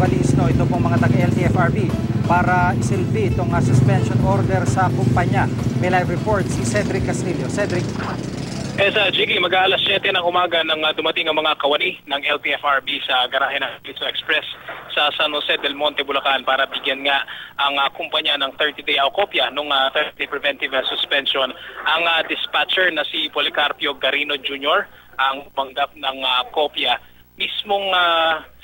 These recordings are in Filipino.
Balisno, ito pong mga taga-LTFRB para isilbi itong suspension order sa kumpanya. May live report si Cedric Castillo. Cedric. Sa Jiggy, mag-aalas 7 ng umaga nang dumating ang mga kawani ng LTFRB sa garahe ng Balisno Express sa San Jose del Monte, Bulacan para bigyan nga ang kumpanya ng 30-day kopya ng 30-day preventive suspension. Ang dispatcher na si Policarpio Garino Jr. ang panggap ng kopya. Mismong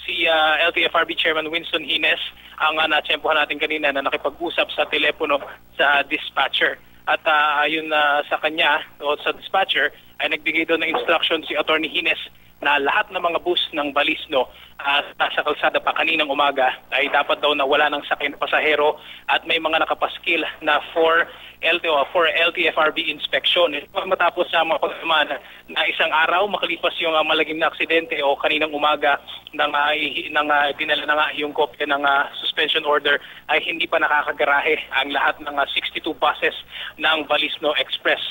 si LTFRB Chairman Winston Hines ang natsempohan natin kanina na nakipag-usap sa telepono sa dispatcher. At ayon sa kanya o sa dispatcher ay nagbigay doon ng instruction si Attorney Hines na lahat ng mga bus ng Balisno sa kalsada pa kaninang umaga ay dapat daw na wala ng sakay na pasahero at may mga nakapaskil na for LTFRB inspection. Matapos sa mga pagkaman na isang araw makalipas yung malagim na aksidente o kaninang umaga nang dinala na nga yung kopya ng suspension order ay hindi pa nakakagarahe ang lahat ng 62 buses ng Balisno Express.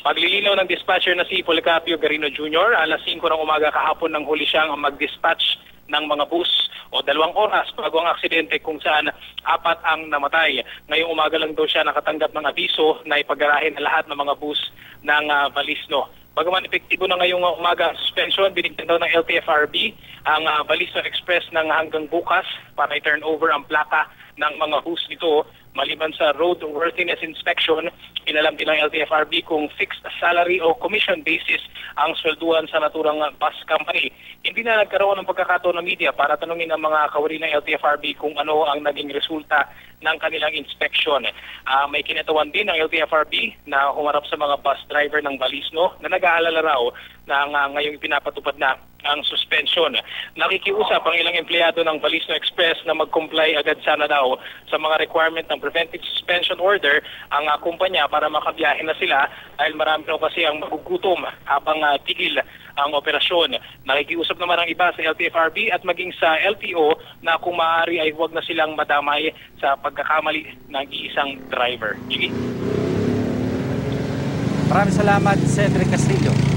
Paglilinaw ng dispatcher na si Policarpio Garino Jr., alas 5 ng umaga kahapon nang huli siyang mag-dispatch ng mga bus o 2 oras bago ang aksidente kung saan 4 ang namatay. Ngayong umaga lang daw siya nakatanggap ng abiso na ipagarahe na lahat ng mga bus ng Balisno. Bagaman epektibo na ngayong umaga ang suspension, binigyan daw ng LTFRB ang Balisno Express ng hanggang bukas para i-turn over ang plaka ng mga bus nito. Maliban sa roadworthiness inspection, inalam din ng LTFRB kung fixed salary o commission basis ang swelduhan sa naturang bus company. Hindi na nagkaroon ng pagkakataon ng media para tanungin ang mga kawani ng LTFRB kung ano ang naging resulta ng kanilang inspection. May kinatawan din ng LTFRB na humarap sa mga bus driver ng Balisno na nag-aalala raw na ngayong pinapatupad na ang suspension. Nakikiusap ang ilang empleyado ng Balisno Express na mag-comply agad sana daw sa mga requirement ng preventive suspension order ang kumpanya para makabiyahe na sila dahil marami raw kasi ang magugutom habang tigil ang operasyon. Nakikiusap naman ang iba sa LTFRB at maging sa LTO na kung maaari ay huwag na silang madamay sa pagkakamali ng isang driver. Gigi? Maraming salamat, Cedric Castillo.